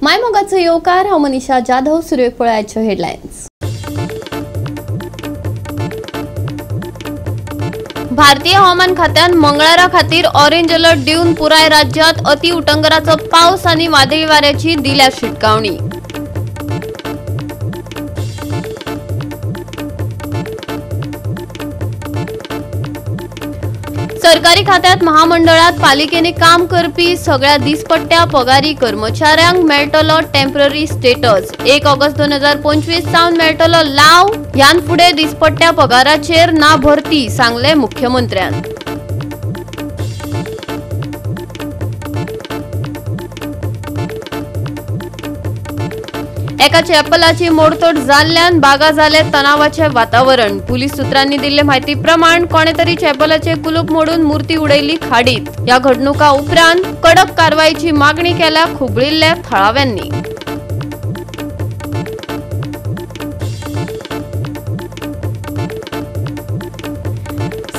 मायमोगाचो येवकार हांव मनीषा जाधव. सुरवेक पळयाच्यो हेडलायन्स. भारतीय हवामान खात्यान मंगळारा खातीर ऑरेंज अलर्ट दिवन पुराय राज्यात अति उटंगराचो पावस आनी वादळी वाऱ्याची दिल्या शिटकावणी. सरकारी खात्यात महामंडळात पालिकेने काम करपी सगळ्या दिसपट्ट्या पगारी कर्मचाऱ्यांक मेळटलो टेम्पररी स्टेटस. 1 ऑगस्ट 2025 सावन मेळटलो लाव. ह्यान फुडें दिसपट्ट्या पगाराचेर ना भरती, सांगले मुख्यमंत्र्यान. एका चॅपलाची मोडतोड जाल्ल्यान बागा जाले तणावाचे वातावरण. पुलीस सूत्रांनी दिल्ले म्हायती प्रमाण कोणे तरी चॅपलाचे कुलूप मोडून मूर्ती उडयली खाडीत. या घडणुका उपरांत कडक कारवाईची मागणी केल्या खुबळिल्ल्या थळाव्यांनी.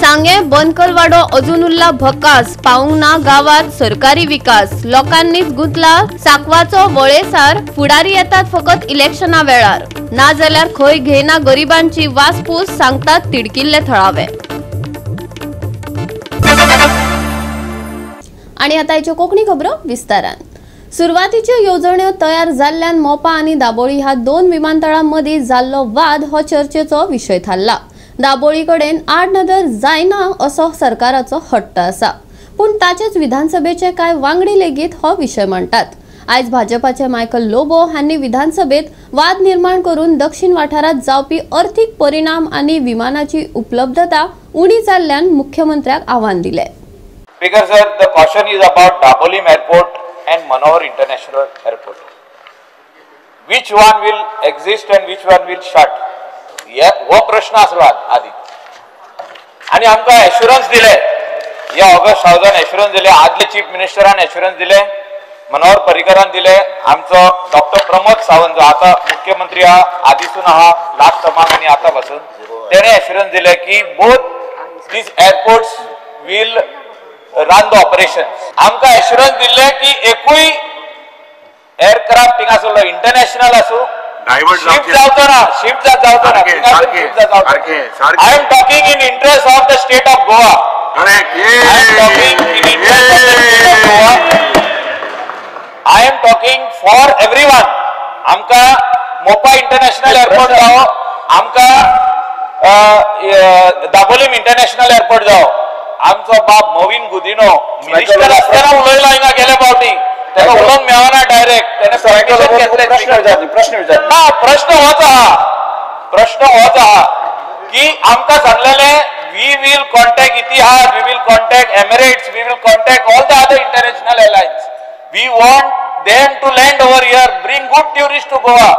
सांगे बनकलवाडो अजून उरला भकास. पावूंक ना गावात सरकारी विकास. लोकांनीच गुंतला साकवाचो वळेसार. फुडारी येतात फकत इलेक्शना वेळार. ना जाल्यार खंय घेयना गरिबांची वासपूस, सांगतात तिडकिल्ले थळावे. आणि आता हेच्यो कोंकणी खबरो विस्तारान. सुरवातीच्यो येवजण्यो तयार जाल्ल्यान मोपा आनी दाबोळी ह्या 2 विमानतळांमदीं जाल्लो वाद हो चर्चेचो विशय थारला. दाबोळी कडेन आडनदर जायना असो सरकाराचो हट्ट आसा, पूण ताचेच विधानसभेचे कांय वांगडी लेगीत हो विशय मांडटात. आयज भाजपाचे मायकल लोबो हांनी विधानसभेत वाद निर्माण करून दक्षिण वाठारात जावपी अर्थीक परिणाम आनी विमानाची उपलब्धता उणी जाल्ल्यान मुख्यमंत्र्याक आव्हान दिले. Speaker sir, the caution is about Dabolim Airport and Manohar International Airport. Which one will exist and which one will shut? हो प्रश्न असला आधी आणि आमकां एश्युरन्स दिले. या ऑगस्ट 2000 एश्युरन्स दिले. आदले चीफ मिनिस्टरान एश्युरन्स दिले, मनोहर पर्रीकरान दिले. आमचो डॉक्टर प्रमोद सावंत जो आता मुख्यमंत्री आदीसून आहा लास्ट टर्माक आनी आता पासून, तेणे एश्युरन्स दिले की both these airports will run the operations. आमकां एश्युरन्स दिले की एकूय एअरक्राफ्ट थिंग आसलो इंटरनॅशनल आसूं शिफ्ट जावचो ना. I am talking in interest of the state of Goa. I am talking for everyone. आमका मोपा इंटरनॅशनल एअरपोर्ट जावो, आमका दाबोलीम इंटरनॅशनल एअरपोर्ट जावो. आमचो बाप मोविन गुदिनो मिनिस्टर आसतना उलयलो हिंगा गेले फावटी. त्याला उलोवंक मेळना डायरेक्ट. त्याने प्रश्न होच आहा की आमकां सांगलेले we will contact Etihad, we will contact Emirates, we will contact all the other international airlines. We want them to land over here, bring good tourist to Goa.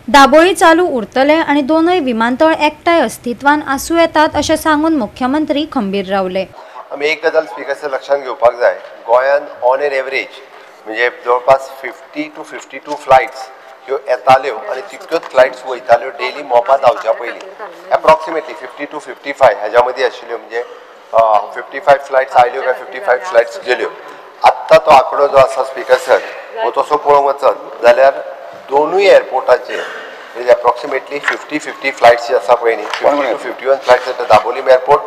Dabolim चालू उरतले आणि दोनूय विमानतळ एकठांय अस्तित्वान आसूं येतात अशें सांगून मुख्यमंत्री खंबीर रावले. आमी एक गजाल स्पिकराच्या लक्षात घेवपाक जाय. गोंयान ऑन एन एवरेज म्हणजे जवळपास 50 to 52 फ्लायट्स ह्यो येताल्यो आणि तितक्योच फ्लायट्स वयताल्यो डेली मोपा धांवच्या पयलीं. एप्रॉक्सिमेटली 50 to 55 हेज्या मदीं आशिल्ल्यो. म्हणजे 55 फ्लायट्स आयल्यो काय 55 फ्लायट्स गेल्यो. आत्ता तो आंकडो जो आसा स्पिकर सर हो तसो पळोवंक वचत जाल्यार दोनूय एअरपोर्टाचेर म्हणजे एप्रॉक्सिमेटली 50 फ्लायट्स जी आसा पळय न्ही, 50 to 51 फ्लायट्स येता दाबोलीम एअरपोर्ट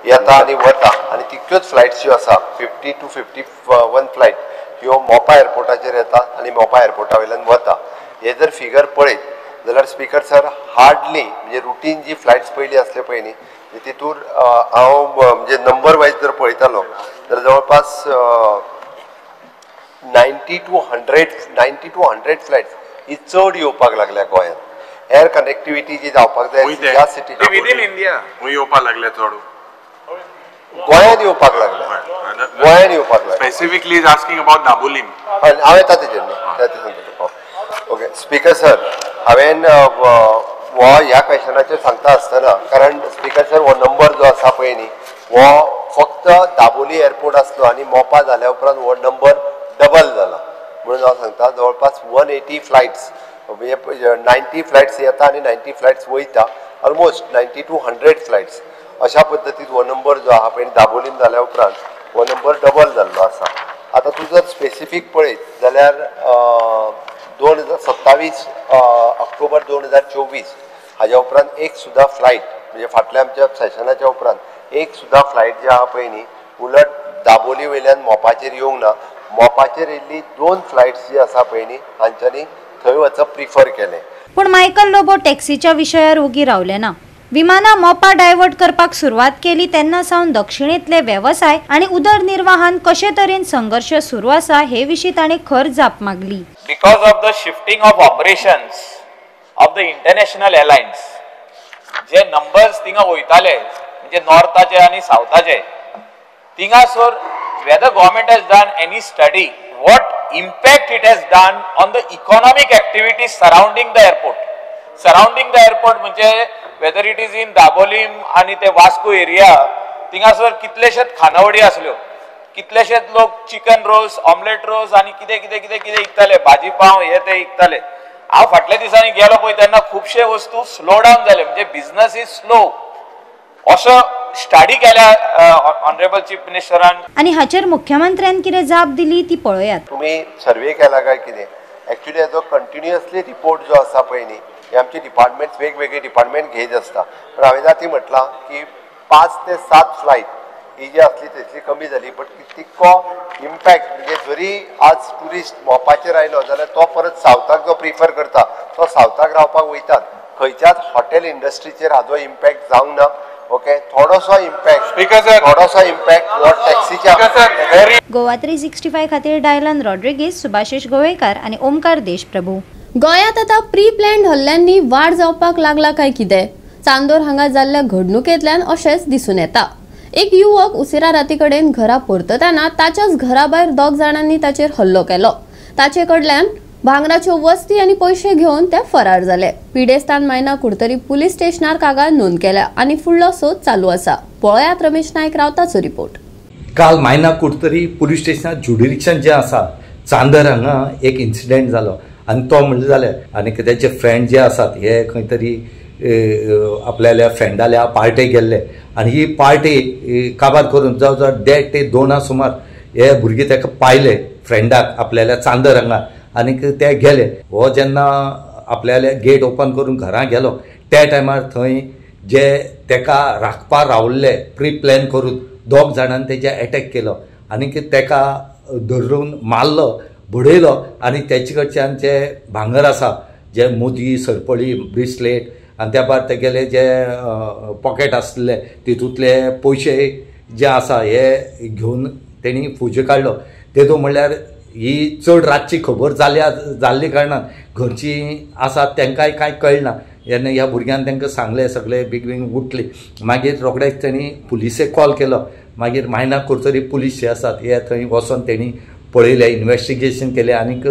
येता आनी वता. आनी तितक्योच फ्लायट्स ज्यो आसा 50 to 51 फ्लायट ह्यो मोपा एअरपोर्टाचेर येता आनी मोपा एअरपोर्टा वयल्यान वता. हे जर फिगर पळयत जाल्यार स्पिकर सर हार्डली म्हणजे रुटीन जी फ्लायट्स पयलीं आसले पळय न्ही, तितूर हांव म्हणजे नंबर वायज जर पळयतालो जाल्यार जवळपास 90 to 100 फ्लायट्स ही चड येवपाक लागल्या गोंयांत. एअर कनेक्टिविटी जी जावपाक जाय ह्या सिटीन विदीन इंडिया येवपाक लागल्या चड गोंयांत येवपाक लागल्या. गोंयांत येवपाक लागल्या. Specifically is asking about Dabolim. हांव येता तेजेर न्ही. ओके स्पिकर सर, हांवें हो ह्या क्वेश्चनाचेर सांगता आसतना कारण स्पिकर सर हो नंबर जो आसा पळय न्ही हो फक्त दाबोली एअरपोर्ट आसलो आनी मोपा जाल्या उपरांत हो नंबर डबल जाला. म्हणून हांव सांगता जवळपास 180 फ्लायट्स म्हणजे 90 फ्लायट्स येता आनी 90 फ्लायट्स वयता. ऑलमोस्ट 90 to 100 फ्लायट्स अशा पद्दतीन हो नंबर जो आहा पळय दाबोलीम जाल्या उपरांत हो नंबर डबल जाल्लो आसा. आता तू जर स्पेसिफिक पळयत जाल्यार 27 ऑक्टोबर 2024 हाज्या उपरांत एक सुद्धा फ्लायट म्हणजे फाटल्या आमच्या सेशनाच्या उपरांत एक सुद्धा फ्लायट जी आहा पळय न्ही उलट दाबोली वयल्यान मोपाचेर येवंक ना. मोपाचेर येयल्ली 2 फ्लायट्स जी आसा पळय न्ही हांच्यांनी थंय वचप प्रिफर केलें. पण मायकल लोबो टॅक्सीच्या विशयार उगी रावले ना. विमानां मोपा डायवर्ट करपाक सुरवात केली तेन्ना सावन दक्षिणेतले वेवसाय आणि उदरनिर्वाहान कशे तरेन संघर्ष सुरू आसा हे विशीं ताणें खर जाप मागली. Because of the shifting of operations of the international airlines, जे numbers थिंगा वयताले म्हणजे नॉर्थाचे आणि साउथाचे थिंगासोर whether government has done any study what impact it has done on the economic activities surrounding the airport म्हणजे whether it is in Dabolim आणि ते Vasco area थिंगासोर कितलेशेच खानावळी आसल्यो कितलेशेच लोक चिकन रोल्स ऑमलेट रोल्स आणि कितें कितें कितें कितें विकताले भाजी पाव हे ते विकताले. हांव फाटल्या दिसांनी गेलो पळय तेन्ना खुबशे वस्तू स्लो डावन जाले म्हणजे बिझनस इज स्लो असो स्टडी केल्या ऑनरेबल चीफ मिनिस्टरान. आणि हाचेर मुख्यमंत्र्यान कितें जाप दिली ती पळयात. तुम्ही सर्वे केला काय कितें एक्चुअली हेजो कंटिन्युअसली रिपोर्ट जो आसा पळय न्ही हे आमचे डिपार्टमेंट्स वेगवेगळे डिपार्टमेंट घेत आसता. पण हांवें आतां म्हटलां की 5 ते 7 फ्लायट ही जी असली तितली कमी जाली बट तितको इम्पॅक्ट म्हणजे जरी आज टुरिस्ट मोपाचेर आयलो जाल्यार तो परत सावथाक जो प्रिफर करता तो सावथाक रावपाक वयतात. खंयच्याच हॉटेल इंडस्ट्रीचेर हाजो इम्पॅक्ट जावंक ना. ओके थोडोसो इम्पॅक्ट हो टॅक्सीच्या. गोवा 365 खातीर डायलन रॉड्रिगीस, सुभाशीश गोवेकार आणि ओमकार देशप्रभू. गोंयांत आता प्री प्लॅन्ड हल्ल्यांनी वाड जावपाक लागला काय कितें? चांदोर हांगा जाल्ल्या घडणुकेंतल्यान अशेंच दिसून येता. एक युवक उसिरा राती कडेन घरा परततना ताच्याच घरा भायर 2 जाणांनी ताचेर हल्लो केलो. ताचे कडल्यान भांगराच्यो वस्ती आणि पैसे घेवन ते फरार जाले. पिडेस्तान मायना कुडतरी पुलीस स्टेशनार कागाळ नोंद केल्या आणि फुडलो सोद चालू आसा. पळयात रमेश नायक रावताचो रिपोर्ट. काल मायना कुडतरी पुलीस स्टेशनार जुडी रिक्षान जे आसा चांदर हांगा एक इन्सिडेंट जालो आणि तो म्हणले जाल्यार आणि तेचे फ्रेंड जे आसात हे खंय तरी आपल्याल्या फ्रेंडाल्या पार्टेक गेल्ले आणि ही पार्टी काबार करून जवळ जवळ 1:30 ते 2 सुमार हे भुरगे ताका पायले फ्रेंडाक आपल्याल्या चांदर हांगा आणि ते गेले. हो जेन्ना आपल्याले गेट ओपन करून घरा गेलो त्या टायमार थंय जे तेका राखपा रावल्ले प्री प्लॅन करून 2 जाणांनी तेजे अटॅक केलो आणि तेका धरून मारलो बडयलो आणि तेचे कडच्यान जे भांगर आसा जे मोदी सरपळी ब्रिसलेट आणि त्या भायर तेगेले जे पॉकेट आसले तितूंतले पयशे जे आसा हे घेवन तेणी फुजे काडलो. तेदो म्हणल्यार ही चड रातची खबर जाल्ली कारणान घरचीं आसात तांकांय कांय कळना. जेन्ना ह्या भुरग्यान तांकां सांगलें सगळे बेगीन उठली मागीर रोखडेच तेणी पुलिसेक कॉल केलो. मागीर मायना कुडतरी पुलीस जे आसात हे थंय वचोन तेणी पळयलें इन्वेस्टिगेशन केलें आनीक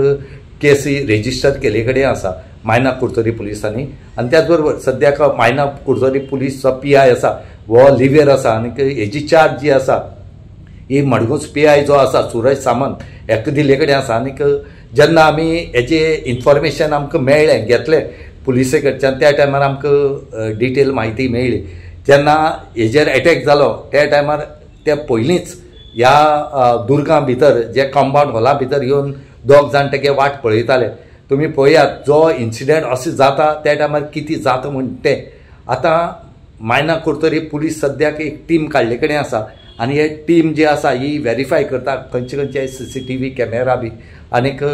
केस रेजिस्टर केले कडेन आसा मायना कुडतरी पुलिसांनी. आनी त्याच बरोबर सद्याक मायना कुडतरी पुलीसचो PI आसा हो लिव्हेर आसा आनीक हेजी चार्ज जी आसा ही मडगूज PI जो आसा सुरेश सामंत हेका दिल्ले कडेन आसा. आनीक जेन्ना आमी हेजे इन्फॉर्मेशन आमकां मेळ्ळें घेतलें पुलिसे कडच्यान त्या टायमार आमकां डिटेल म्हायती मेळ्ळी. जेन्ना हेजेर अटॅक जालो त्या टायमार ते पयलींच ह्या दुर्गा भितर जे कंपाउंड हॉला भितर येवन 2 जाण तेगे वाट पळयताले. तुमी पळयात जो इन्सिडेंट असो जाता त्या टायमार कितें जाता म्हण तें. आतां मायना कुडतरी पुलीस सद्याक एक टीम काडले कडेन आसा आनी हे टीम जी आसा ही व्हेरीफाय करता खंयचे खंयचे CCTV कॅमेरा बी. आनीक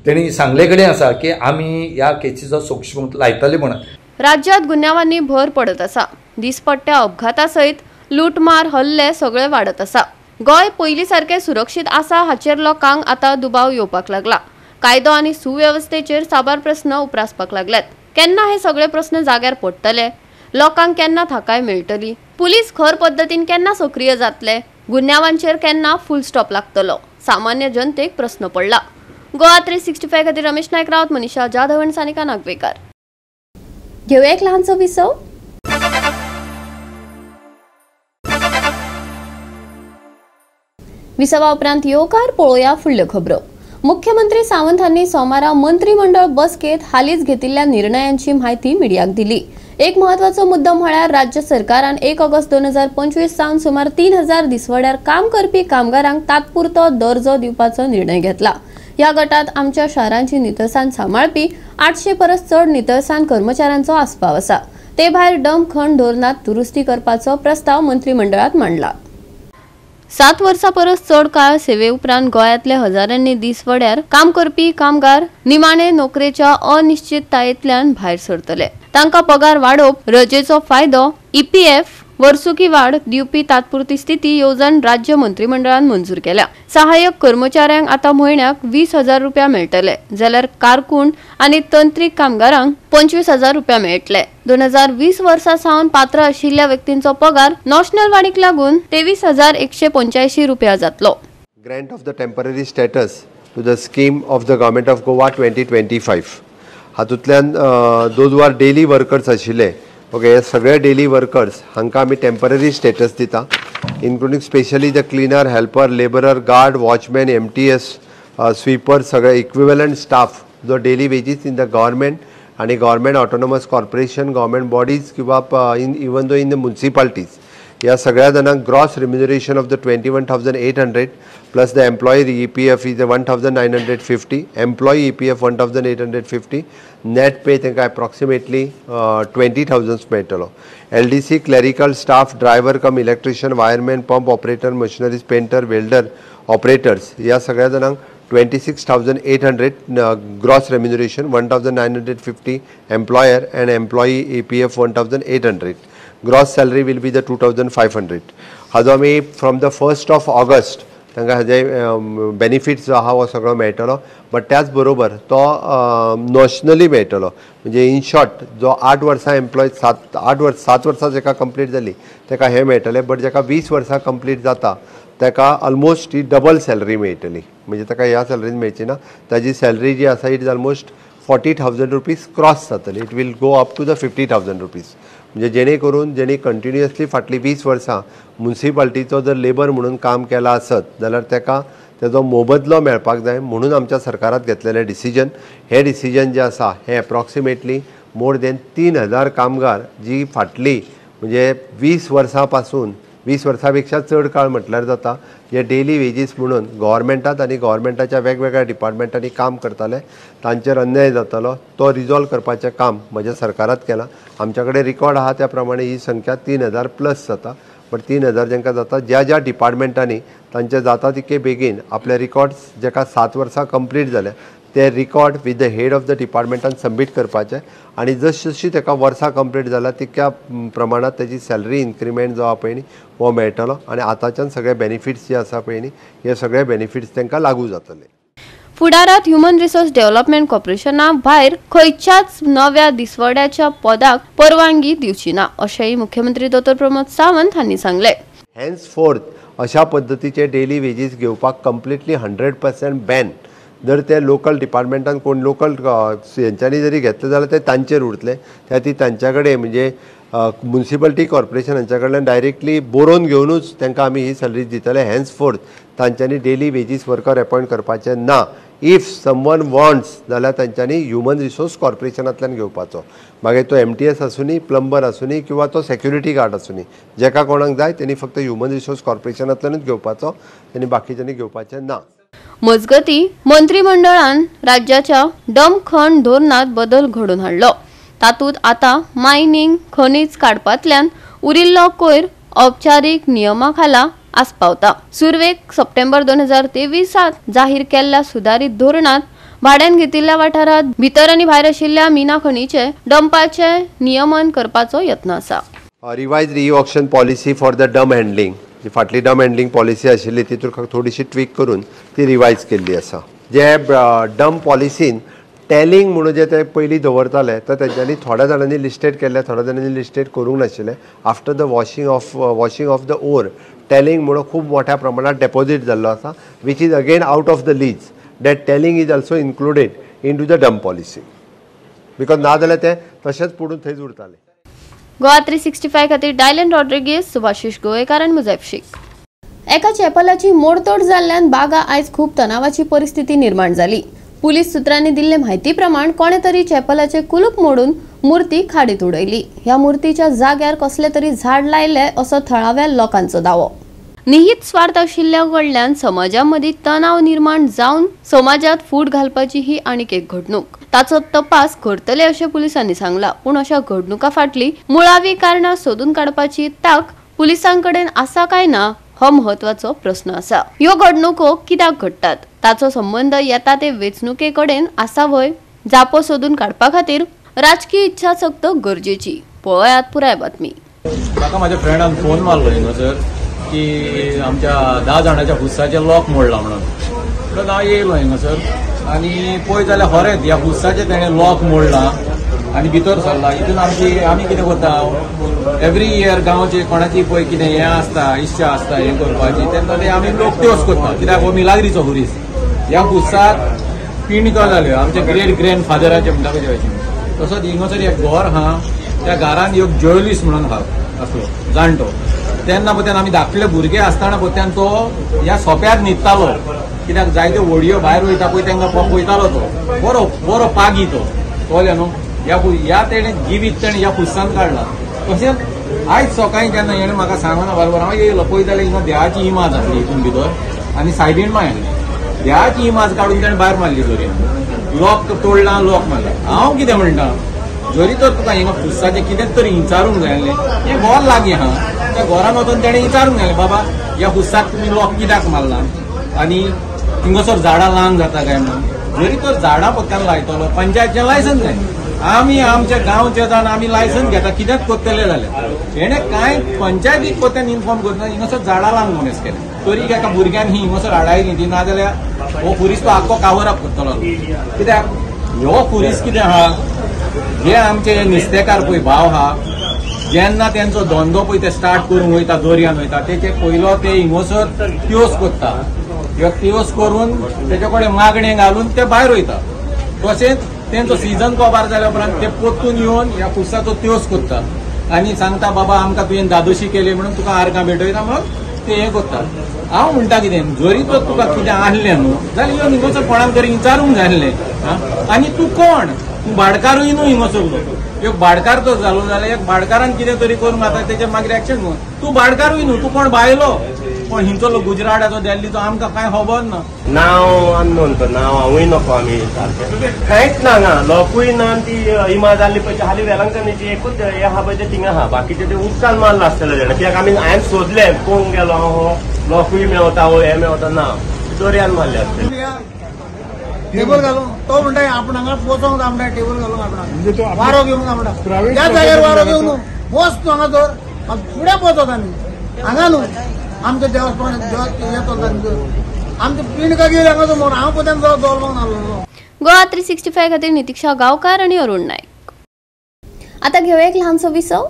तेणी सांगले कडेन आसा की आमी ह्या केसीचो सूक्ष्म लायतले म्हणून. राज्यात गुन्ह्यांनी भर पडत आसा. दिसपट्ट्या अपघाता सयत लूटमार हल्ले सगळे वाडत आसा. गोंय पयलीं सारकें सुरक्षीत आसा हाचेर लोकांक आतां दुबाव येवपाक लागला. कायदो आनी सुवेवस्थेचेर साबार प्रस्न उप्रासपाक लागल्यात. केन्ना हे सगळे प्रस्न जाग्यार पडटले? लोकांक केन्ना थाकाय मेळटली? पुलीस खर पद्दतीन केन्ना सक्रिय जातले? गुन्ह्यांवांचेर केन्ना फुल स्टॉप लागतलो? सामान्य जनतेक प्रस्न पडला. गोवा 365 खातीर रमेश नायक रावत, मनीषा जाधव आनी सानिका नागवेकर. घेऊया एक ल्हानसो विसव. विसवा उपरांत येवकार पळोवया फुडल्यो खबरो. मुख्यमंत्री सावंत हांनी सोमारा मंत्रिमंडळ बसकेत हालींच घेतिल्ल्या निर्णयांची म्हायती मिडियाक दिली. एक महत्वाचो मुद्दो म्हळ्यार राज्य सरकारान 1 ऑगस्ट 2025 सावन सुमार 3000 दिसवड्यार काम करपी कामगारांक तात्पुरतो दर्जो दिवपाचो निर्णय घेतला। ह्या गटात आमच्या शारांची नितळसाण सांबाळपी 800 परस चड नितळसाण कर्मचाऱ्यांचो आस्पाव आसा। ते भायर डंप खण धोरणात दुरुस्ती करपाचो प्रस्ताव मंत्रिमंडळात मांडला। 7 वर्सां परस चड काळ सेवे उपरांत गोंयांतले हजारांनी दिसवड्यार काम करपी कामगार निमाणे नोकरेच्या अनिश्चिततायेंतल्यान भायर सरतले। तांकां पगार वाडोवप, रजेचो फायदो, EPF वर्सुकी वाड दिवपी तात्पुरती स्थिती येवजण राज्य मंत्रिमंडळान मंजूर केल्या। सहाय्यक कर्मचाऱ्यांक आता म्हयन्याक 20,000 रुपया मेळटले, जाल्यार कारकून आनी तंत्रीक कामगारांक 25,000 रुपया मेळटले। 2020 वर्सा सावन पात्र आशिल्ल्या व्यक्तींचो पगार नॅशनल वाडीक लागून 23,185 रुपया जातलो। Grant of the temporary status to the scheme of the government of Goa 2025 हातूंतल्यान दोज आर डेली वर्कर्स आशिल्ले ओके, हे सगळे डेली वर्कर्स हांकां आमी टेम्पररी स्टेटस दिता, including specially the cleaner, helper, labourer, guard, watchman, MTS, sweeper, सगळे equivalent staff जो daily wages in the government आनी government autonomous corporation, government bodies किंवा even those in the municipalities ह्या सगळ्या जाणांक gross रिम्युनरेशन of the 21,800 plus the employee EPF is 1,950, employee EPF 1,850, net pay तांकां approximately 20,000 मेळटलो। LDC, clerical staff, driver cum electrician, wireman, pump operator, machineries, painter, welder, operators ह्या सगळ्या जाणांक 26,800 gross remuneration, 1,950 employer and employee EPF 1,800. Gross salary will be the 2,500. हाजो आमी from the 1st of August तांकां हाजे benefits जो आहा हो सगळो मेळटलो, बट त्याच बरोबर तो नॅशनली मेळटलो। म्हणजे इन शॉर्ट जो 8 वर्सां एम्प्लॉय 7 वर्सां जेका कंप्लीट जाली ताका हे मेळटले, बट जेका 20 वर्सां कंप्लीट जाता ताका ऑलमोस्ट ही डबल सॅलरी मेळटली। म्हणजे ताका ह्या सॅलरीन मेळची ना, ताजी सॅलरी जी आसा it is almost 40,000 rupees cross जातली, it will go up to the 50,000 rupees. म्हणजे जेणे करून जेणी कंटिन्युअसली फाटली 20 वर्सां म्युनिसिपालिटीचो जर लेबर म्हणून काम केला आसत जाल्यार ताका तेजो मोबदलो मेळपाक जाय म्हणून आमच्या सरकारात घेतलेलें डिसिजन। हे डिसिजन जे आसा हे एप्रॉक्सिमेटली मोर देन 3,000 कामगार जी फाटली म्हणजे 20 वर्सां पासून 20 वर्सां पेक्षा चड काळ म्हटल्यार जाता जे डेली वेजीस म्हणून गव्हर्मेंटात आनी गव्हर्मेंटाच्या वेगवेगळ्या डिपार्टमेंटांनी काम करताले तांचेर अन्याय जातालो तो रिजॉल्व करपाचें काम म्हज्या सरकारात केलां। आमच्या कडेन रिकॉर्ड आहा त्या प्रमाणे ही संख्या 3,000 प्लस जाता, बट 3,000 जेंकां जाता ज्या डिपार्टमेंटांनी तांचे जाता तितके बेगीन आपले रिकॉर्ड्स जेका 7 वर्सां कंप्लीट जाल्या ते record with the head of the डिपार्टमेंटान सबमीट करपाचें आनी जशी ताका वर्सां कंप्लीट जाल्या तितक्या प्रमाणात तेजी सॅलरी इन्क्रिमेंट जो आहा पळय न्ही हो मेळटलो आनी आतांच्यान सगळे बेनिफिट्स जे आसा पळय न्ही हे सगळे बेनिफिट्स तांकां लागू जातले। फुडारात ह्युमन रिसोर्स डेव्हलपमेंट कॉर्पोरेशना भायर खंयच्याच नव्या दिसवड्याच्या पदाक परवानगी दिवची ना अशेंय मुख्यमंत्री डॉ. प्रमोद सावंत हांणी सांगले। हेन्सफोर्थ अशा पद्दतीचे डेली वेजीस घेवपाक कंप्लिटली 100% बॅन। जर ते लोकल डिपार्टमेंटान कोण लोकल हेंच्यांनी जरी घेतले जाल्यार ते तांचेर उरतले, त्या ती तांच्या कडेन म्हणजे म्युनिसिपालिटी कॉर्पोरेशन हांच्या कडल्यान डायरेक्टली बरोवन घेवनूच तांकां आमी ही सॅलरी दितले। हेन्सफोर्थ तांच्यांनी डेली वेजीस वर्कर अपॉयंट करपाचे ना। इफ समवन वॉन्ट्स जाल्यार तांच्यांनी ह्युमन रिसोर्स कॉर्पोरेशनांतल्यान घेवपाचो, मागीर तो MTS आसूनी, प्लंबर आसूनी किंवा तो सेक्युरिटी गार्ड आसूनी, जेका कोणाक जाय तेणी फक्त ह्युमन रिसोर्स कॉर्पोरेशनांतल्यानूच घेवपाचो, तेणी बाकीच्यांनी घेवपाचें ना। मजगती मंत्रिमंडळान राज्याच्या डंप खण धोरणात बदल घडोवन हाडलो। तातूंत आता मायनिंग खनिज काडपांतल्यान उरिल्लो कोयर औपचारीक नियमा खाला आस्पावता। सुरवेक सप्टेंबर 2023 जाहीर केल्ल्या सुधारित धोरणात भाड्यान घेतिल्ल्या वाठारात भितर आनी भायर आशिल्ल्या मिना खणीचे डंपाचे नियमन करपाचो यत्न आसा। Revise re-auction policy for the dump handling, जी फाटली डंप हँडलिंग पॉलिसी आशिल्ली तितून थोडीशी ट्वीक करून ती रिवाइज केल्ली आसा। जे डंप पॉलिसीन टॅलिंग म्हणून जे ते पयलीं दवरताले तर तेंच्यांनी थोड्या जाणांनी लिस्टेड केल्ले, थोड्या जाणांनी लिस्टेड करूंक नाशिल्ले। After the washing of the ore tailing म्हणून खूब मोठ्या प्रमाणात डेपॉझिट जाल्लो आसा, which is again out of the lease. That tailing is also included into the dump policy, because ना जाल्यार ते तशेंच पडून थंयच उरताले। गोवा 365 खातीर डायलन रॉड्रिगीस, सुभाशीश गोवेकार आनी मुजैब शेख। एका चॅपलाची मोडतोड जाल्ल्यान बागा आयज खूब तणावाची परिस्थिती निर्माण जाली। पुलीस सूत्रांनी दिले माहितीप्रमाणे कोणे तरी चॅपलाचे कुलूप मोडून मूर्ती खाडीत उडयली। ह्या मूर्तीच्या जाग्यार कसले तरी झाड लायले असो थळाव्या लोकांचो दावो। निहित स्वार्थ आशिल्ल्या कडल्यान समाजामध्ये तणाव निर्माण जावन समाजात फूट घालपाची ही आणीक एक घडणूक। ताचो तपास करतले अशें पुलिसांनी सांगला, पण अशा घडणुका फाटली मुळावी कारणां सोदून काडपाची ताक पुलिसांकडेन आसा काय ना हो महत्वाचो प्रश्न आसा। ह्यो घडणुको कित्याक घडटात, ताचो संबंध येता ते वेचणुके कडेन आसा वय जापो सोदून काडपा खातीर राजकीय इच्छाशक्त गरजेची। पळयात पुराय बातमी। म्हाका म्हाज्या फ्रेंडान फोन मारलो हिंगासर की आमच्या 10 जाणांच्या हुस्साचे लॉक मोडला म्हणून। म्हणून हांव येयलो हिंगासर आनी पळय जाल्यार खरेंच ह्या हुस्साचे तेणें लॉक मोडला आनी भितर सरला। हितून आमी कितें करता, एवरी इयर गांवचे कोणाची पळय कितें हें आसता, इच्छा आसता हें करपाची, तेन्ना ते आमी लोक त्योच करता, कित्याक हो मिलाग्रीचो हुरीस। ह्या हुस्साक पिणको जाल्यो आमच्या ग्रेट ग्रँड फादराचे म्हणटा कशें अशें। तसोच हिंगासर एक घर आहा, त्या घरान एक ज्युवेलरीस म्हणून आसलो जाणटो। तेन्ना पळय आमी धाकले भुरगे आसतना पळय तो ह्या सोप्यार न्हिदतालो, कित्याक जायत्यो व्हडयो भायर वयता पळय तांकां पळयतालो तो बरो बरो पागी तो कळ्ळें न्हू। ह्या तेणें जिवीत तेणें ह्या पुस्सान काडला। तशेंच आयज सकाळीं जेन्ना हेणें म्हाका सांगना बरोबर हांव येयलो पळय जाल्यार हिंगा देवाची इमाज आसली हितून भितर आनी सायडीन मारली। देवाची इमाज काडून तेणें भायर मारली जोरीन। लॉक तोडला, लॉक मारला। हांव कितें म्हणटा, जरी तर तुका हिंगा पुस्साचें कितें तरी विचारूंक जाय आसलें, हें घर लागीं आहा, त्या घरान वचून तेणें विचारूंक जाय बाबा ह्या पुस्साक तुमी लॉक कित्याक मारला आनी हिंगासर झाडां ल्हान जाता काय म्हणून। जरी तर झाडां पक्क्यान लायतलो पंचायतचें लायसन्स जाय। आमी आमच्या गांवचे जावन आमी लायसन्स घेता कित्याक कोत्तले जाल्यार हेणे कांय पंचायतीक कोत्यान इन्फॉर्म करता हिंगासर झाडां लावंक मनेस केलें। तरी एका भुरग्यान ही हिंगासर हाडायली ती, नाजाल्यार हो पुरीस तो आख्खो कावर अप करतलो। कित्याक ह्यो पुरीस कितें आहा, जे आमचे नुस्तेकार पळय भाव आहा, जेन्ना तेंचो धंदो पळय ते स्टार्ट करूंक वयता, दर्यान वयता, तेचे पयलो ते हिंगासर त्योस कोत्ता। ह्यो त्योस करून तेचे कडेन मागणें घालून ते भायर वयता। तशेंच तेंचो सीजन कबार जाल्या उपरांत ते परतून येवन ह्या पुस्साचो त्योस कोत्ता आनी सांगता बाबा आमकां तुवें दादोशी केली म्हणून तुका आर्गां भेटयता म्हणून ते हें कोत्ता। हांव म्हणटा कितें, जरी तर तुका कितें आहलें न्हू जाल्यार ह्यो हिंगासर कोणाक तरी विचारूंक जाय आसलें। आनी तूं कोण, तूं भाडकारूय न्हू हिंगासरलो। एक भाडकार तो जालो जाल्यार एक भाडकारान कितें तरी करून आतां तेजेर मागीर एक्शन न्हू। तूं भाडकारूय न्हू, तूं कोण भायलो, पण हिंचो गुजराताचो दिल्लीचो आमकां कांय खबर ना। नांव अननोन तो नांव हांवूय नको आमी कांयच ना हांगा लॉकूय ना। ती इमाज जाल्ली पळय हालीं वेलंकनीची एकूच हें आहा पळय तें थिंगा आहा, बाकीचे ते उदकान मारला आसतले जाणां। कित्याक आमी हांवें सोदलें पळोवंक गेलो हो लॉकूय मेवता हो हें मेवता ना, दर्यान मारले आसतले। टेबल घालून तो म्हणटा आपण हांगा पोचोंक जाय म्हणटा, टेबल घालूंक आपणा वारो घेवंक जाय म्हणटा, त्या जाग्यार वारो घेवंक न्हू, बस तूं हांगा धर फुडें पोचोत आमी हांगा न्हू। आमच्या देवस्थान हें चलता आमचे पिणका गेली हांगा समोर हांव पोत्यान दवरपाक नासलो। गोवा 365 खातीर नितीक्षा गांवकार आणि अरुण नायक। आता घेऊया एक ल्हानसो विसव।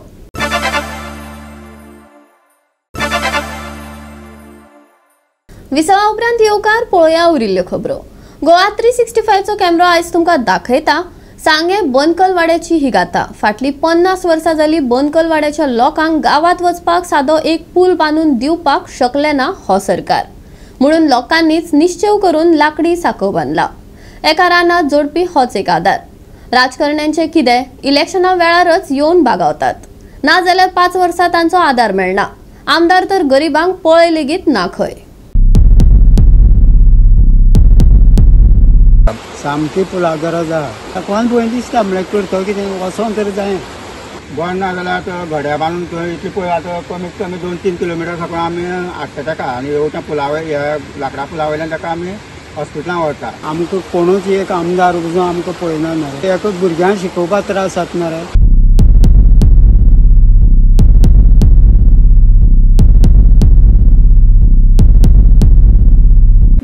विसवा उपरांत येवकार पळोवया उरिल्ल्यो खबरो। गोवा 365 चो कॅमेरो आयज तुमकां दाखयता सांगे बनकलवाड्याची ही गाथा। फाटली 50 वर्सां जाली बनकलवाड्याच्या लोकांक गावात वचपाक सादो एक पूल बांदून दिवपाक शकले ना हो सरकार, म्हणून लोकांनीच निश्चय करून लाकडी साकव बांधला। एका रानात जोडपी होच एक आधार। राजकारण्यांचे कितें, इलेक्शना वेळारच येवन बागावतात, ना जाल्यार 5 वर्सां तांचो आधार मेळना। आमदार तर गरिबांक पळय लेगीत ना खंय। सामकी पुला गरज आहा, कोण पळय दिसता म्हळ्यार करतो कितें वचोन तरी जाय। गोंय ना जाल्यार आतां घड्या बांदून थंय इतली पळय आतां कमीत कमी 2-3 किलोमिटर सकयल आमी हाडटा ताका आनी येवटा पुला ह्या लाकडा पुला वयल्यान ताका आमी हॉस्पिटलांत व्हरता। आमकां कोणूच एक आमदार जो आमकां पळयना ना, एकूच भुरग्यांक शिकोवपाक त्रास जाता ना रे।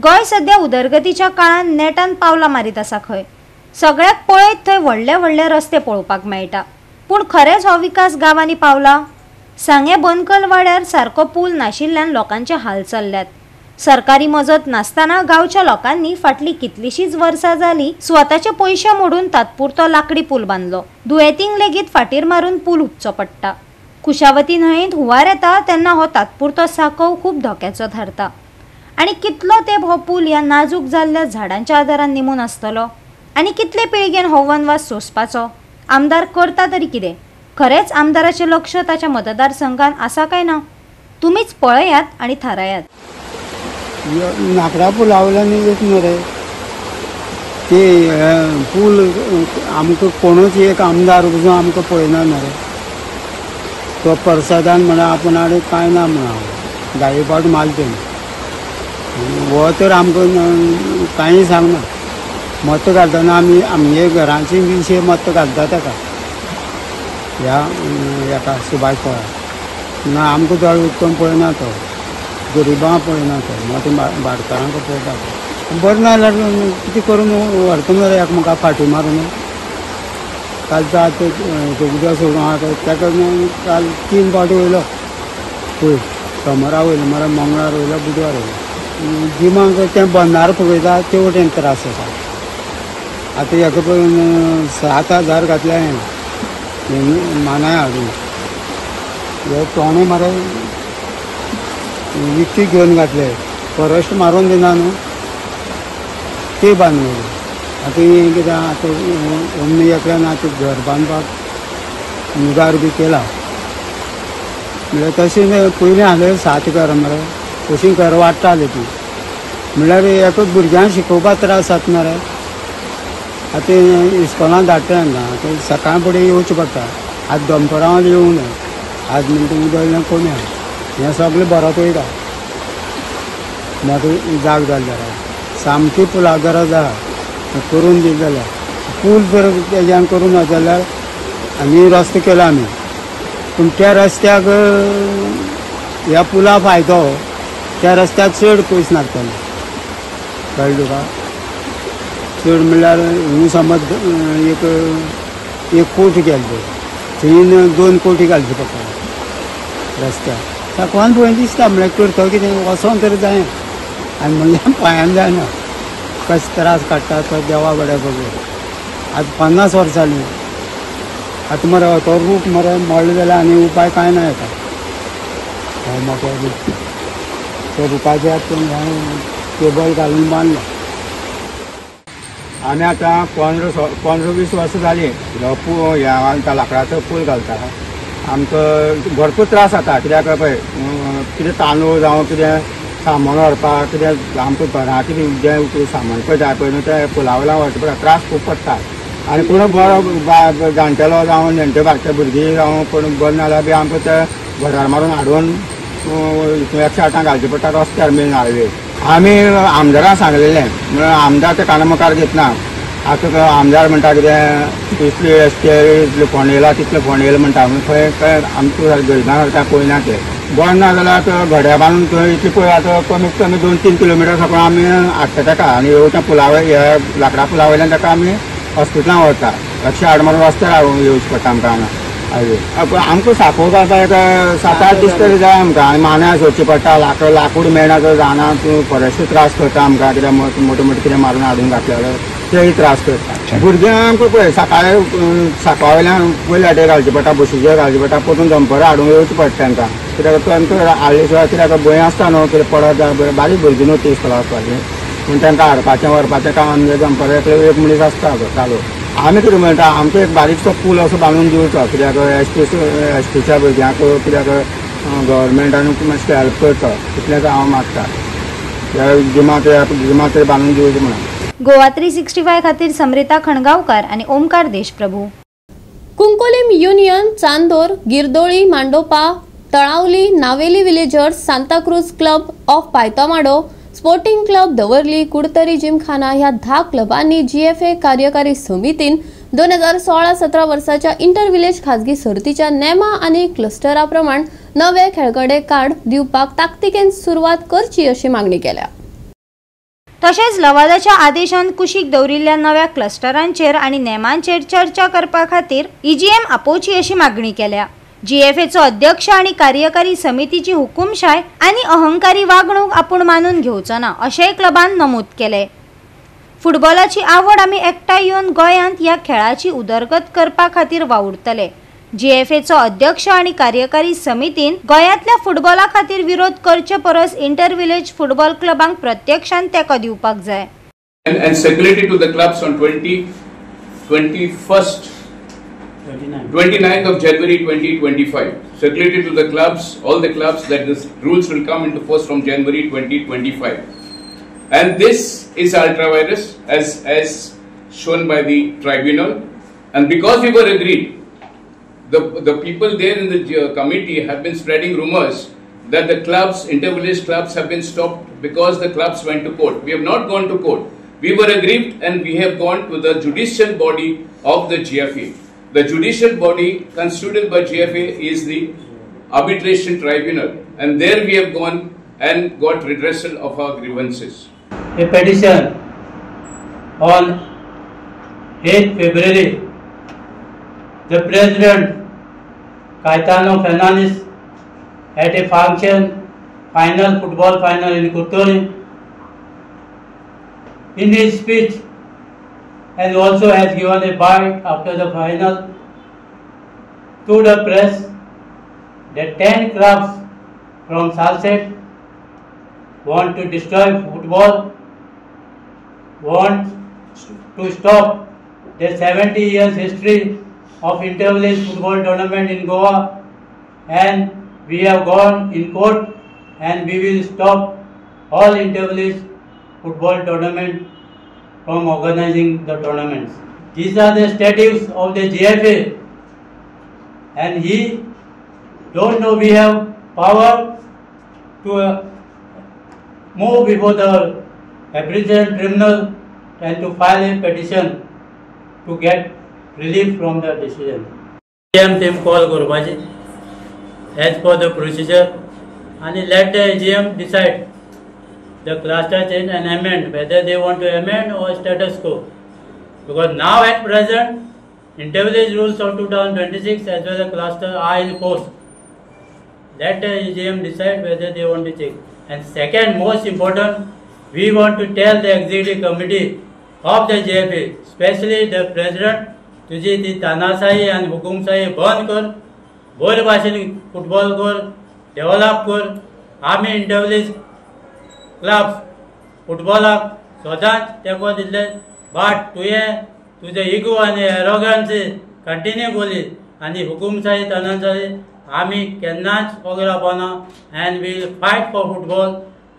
गोंय सध्या उदरगतीच्या काळान नेटान पावलां मारीत आसा। खंय सगळ्याक पळयत थंय व्हडले व्हडले रस्ते पळोवपाक मेळटा, पूण खरेंच हो विकास गांवांनी पावला? सांगे बनकलवाड्यार सारको पूल नाशिल्ल्यान लोकांचे हाल चल्ल्यात। सरकारी मजत नासतना गांवच्या लोकांनी फाटली कितलीशीच वर्सां जाली स्वताचे पयशे मोडून तात्पुरतो लाकडी पूल बांदलो। दुयेंतींक लेगीत फाटीर मारून पूल हुबचो पडटा। कुशावती न्हंयेंत हुंवार येता तेन्ना हो तात्पुरतो साकव खूब धोक्याचो थारता आणि कितलो तेंप हो पूल ह्या नाजूक जाल्ल्या झाडांच्या आदारान निमून आसतलो आणि कितले पिळगेन हो वनवास सोंसपाचो? आमदार करता तरी कितें? खरेंच आमदाराचें लक्ष ताच्या मतदारसंघान आसा काय ना? तुमीच पळयात आणि थारायात. नाकरा पुलावल्यान एक मरे ते पूल आमकां कोणूच एक आमदार वचून आमकां पळयना मरे. तो प्रसादान म्हणा आपण आडे कांय ना म्हणा गाये पावट मारले हो तर आमकां कांय सांगना. मत घालतना आमी आमगे घरांची विशय मत घालता ताका ह्या हेका सुभाष पवार ना आमकां चड उत्तम पळयना तो गरिबां पळयना तो मत भाटकारांक पळयता. बरें ना जाल्यार कितें करून व्हरता मरे एकामेकाक फाटी मारून. कालचो आतां उदक सोडून आहा ताका काल 3 फावटी वयलो पळय. सोमारा वयलो मरे मंगळार वयलो बुधवार वयलो. जिमाक तें बंदार पळयता ते वटेन त्रास जाता. आतां हेका पळय 7,000 घातले हांवें मानाय हाडून हे तोणे मरे विकती घेवन घातले. फॉरेस्ट मारून दिना न्हू ते बांदले. आतां हें कितें आतां अमनी एकल्यान आतां घर बांदपाक मुगार बी केला म्हणल्यार तशें पयलीं आहलें 7 घरां मरे तशीं घरां वाडटालीं ती म्हणल्यार एकूच भुरग्यांक शिकोवपाक त्रास जाता मरे. आतां इस्कॉलान धाडटा हांगा आतां सकाळ फुडें येवचें पडटा. आज दनपारां येवंक ना आज म्हणटा उदक कोणी हें सगळें बरोत वयता. मात जाग जालें जाल्यार सामकी पुला गरज आहा करून दिली जाल्यार. पूल जर तेज्यान करून ना जाल्यार आमी रस्तो केला आमी पूण त्या रस्त्याक ह्या पुला फायदो त्या रस्त्याक चड पयस नासतले कळ्ळें तुका. चड म्हणल्यार हिंग समज एक कोटी गेले थंय 2 कोटी घालचे पडटा रस्त्याक. साकवान पळय दिसता म्हणल्यार करता कितें वचोन तरी जाय आनी म्हणल्यार पांयान जायना. कशे त्रास काडटा तो देवा बड्या बघून. आतां 50 वर्सां जालीं. आतां मरे तो रूप मरे मोडले जाल्यार आनी उपाय कांय ना येता. हो मोठो रूप त्या रुपाच्या केबल घालून बांदला. आमी आतां 15-20 वर्सां जालीं ह्या लाकडाचो पूल घालता. आमकां भरपूर त्रास जाता कित्याक पळय कितें तांदूळ जावं कितें सामान व्हरपाक कितें आमकां घरां कितें जें सामान पळय जाय पळय न्हू तें पुला वयल्यान व्हरचें पडटा. त्रास खूब पडटा. आनी कोण बरो जाणटेलो जावं नेण्टे बारके भुरगीं जावं कोण बरें नाल्यार बी आमकां ते घरार मारून हाडून 108 घालचें पडटा रस्त्यार मेन हायवे. आमी आमदाराक सांगलेलें म्हळ्यार आमदार ते कानामुखार घेतना. आतां आमदार म्हणटा कितें इतले फोंड येयला तितले फोंड येयला म्हणटा खंय आमकां गरिबां सारक्या पळयना ते. बरें ना जाल्यार घड्या बांदून थंय इतले पळय आतां कमीत कमी 2-3 किलोमिटर सकून आमी हाडटा ताका आनी त्या पुला ह्या लाकडा पुला वयल्यान ताका आमी हॉस्पिटलांत व्हरता. 108 मारून रस्त्यार हाडून येवचें पडटा आमकां हांगा हायवे. आमकां सापोव घालपाक 7-8 दीस तरी जाय आमकां आनी मानाय सोदचें पडटा. लाकूड मेळना तर जाना तूं फॉरेस्ट त्रास करता आमकां कित्याक मोठे मोठे कितें मारून हाडून घातल्यार तेय त्रास करता. भुरग्यांक पळय सकाळीं सकाळ वयल्यान पयले वाटेर घालचें पडटा बसीचेर घालचें पडटा परतून दनपारां हाडून येवचें पडटा तांकां कित्याक तांकां हाडले शिवाय कित्याक भंय आसता न्हू कितें पडत जाय बारीक भुरगीं न्हू ती इस्कॉला वचपाचीं पूण तांकां हाडपाचें व्हरपाचें काम आमगे दनपारां एक मनीस आसता चालू. आमी कितें म्हणटा आमकां एक बारीकसो पूल असो बांदून दिवचो कित्याक एसटीच्या भुरग्यांक कित्याक गव्हर्मेंटान मातशें हेल्प करता इतलेंच हांव मागता. जिमात बांदून दिवचें म्हणून. गोवा 365 खातीर समरिता खणगांवकार आनी Omkar Deshprabhu. Cuncolim union, Chandor, Girdoli, Mandopa, Talaulim, Navelim villagers, Santa Cruz club of Paitomado, sporting club Davorlim, Curtorim gymkhana ह्या 10 क्लबांनी GFA कार्यकारी समितीन 2016-17 वर्साच्या इंटर विलेज खाजगी सर्तीच्या नेमा आनी क्लस्टरा प्रमाण नवे खेळगडे कार्ड दिवपाक ताकतिकेन सुरवात करची अशी मागणी केल्या. तशेंच लवादाच्या आदेशान कुशीक दवरिल्ल्या नव्या क्लस्टरांचेर आनी नेमांचेर चर्चा करपा खातीर EGM आपोवची अशी मागणी केल्या. GFAचो अध्यक्ष आनी कार्यकारी समितीची हुकुमशाय आनी अहंकारी वागणूक आपूण मानून घेवचो ना अशेंय क्लबान नमूद केले. फुटबॉलाची आवड आमी एकठांय येवन गोंयांत ह्या खेळाची उदरगत करपा खातीर वावुरतले. GFAचो अध्यक्ष आणि कार्यकारी समितीन गोंयांतल्या फुटबॉला खातीर विरोध करचे परस इंटर विलेज फुटबॉल क्लबांक प्रत्यक्षान तेंको दिवपाक जाय. And circulated to the clubs on 29th of January 2025. Circulated to the clubs, all the clubs, that the rules will come into force from January 2025. And this is ultra-virus as shown by the tribunal. And because we were agreed, the people there in the committee have been spreading rumors that the clubs, inter-village clubs, have been stopped because the clubs went to court. We have not gone to court. We were aggrieved and we have gone to the judicial body of the GFA. The judicial body constituted by GFA is the arbitration tribunal, and there we have gone and got redressal of our grievances. A petition on 8th February, the President Caetano Fernandes at a function, football final in Kuttori, in his speech, and also has given a bite after the final to the press that 10 clubs from Salsett want to destroy football, want to stop the 70 years history of inter-village football tournament in Goa, and we have gone in court and we will stop all inter-village football tournament from organizing the tournaments. These are the statutes of the GFA, and he don't know we have power to move before the arbitration tribunal and to file a petition to get relief from the decision. AGM team call करपाची as per the procedure and let the AGM decide the cluster change and amend, whether they want to amend or status quo. Because now at present, inter-village rules of 2026 as well as cluster are in force. Let the AGM decide whether they want to change. And second, most important, we want to tell the executive committee of the GFA, especially the president, तुझी ती तानाशाही आणि हुकुमशाही बंद कर, बरे भाशेन football कर, develop कर. आम्ही इंटर-विलेज क्लब्स फुटबॉलाक सदांच तेंको दिल्ले, बट तुवें तुजे इगो आनी एरोगन्सी कंटिन्यू केली आनी हुकुमशाही तानाशाही आमी केन्नाच वगैरे रावना. And we will fight for football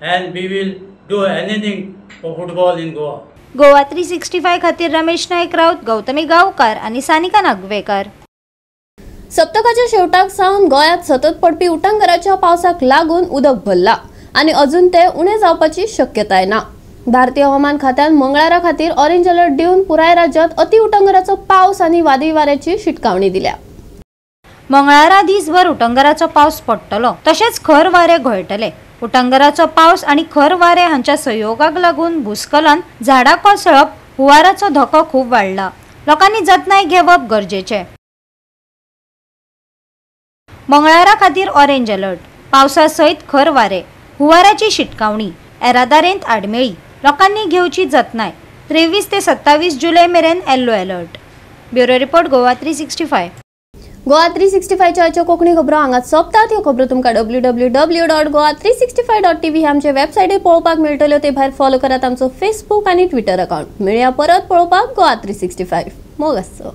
and we will do anything for football in Goa. Goa 365 खातीर रमेश नायक राऊत, गौतमी गांवकार आणि सानिका नागवेकर. सप्तकाच्या शेवटाक सावन गोंयांत सतत पडपी उटंगराच्या पावसाक लागून उदक भरला आणि अजून ते उणे जावपाची शक्यताय ना. भारतीय हवामान खात्यान मंगळारा खातीर ऑरेंज अलर्ट दिवन पुराय राज्यात अति उटंगराचो पावस आणि वादळी वाऱ्याची शिटकावणी दिल्या. मंगळारा दिसभर उटंगराचो पावस पडटलो, तशेंच खर वारे घोळटले. उटंगराचो पावस आणि खर वारे हांच्या संयोगाक लागून भूस्खलन, झाडां कोसळप, हुंवाराचो धोको खूब वाडला. लोकांनी जतनाय घेवप गरजेचे. मंगळारा खातीर ऑरेंज अलर्ट, पावसा सयत खर वारे, हुंवाराची शिटकावणी, येरादारेंत आडमेळी. लोकांनी घेवची जतनाय. 23 ते 27 जुलै मेरेन yellow alert. Bureau report Goa 365. Goa 365 च्या कोंकणी खबरो हांगाच सोंपतात. ह्यो खबरो तुमकां www.goa365.tv ह्या आमचे वेबसायटीर पळोवपाक मेळटल्यो. ते भायर फॉलो करात आमचो फेसबूक आनी ट्विटर अकाउंट. मेळया परत पळोवपाक गोवा 365. मोग आसचो.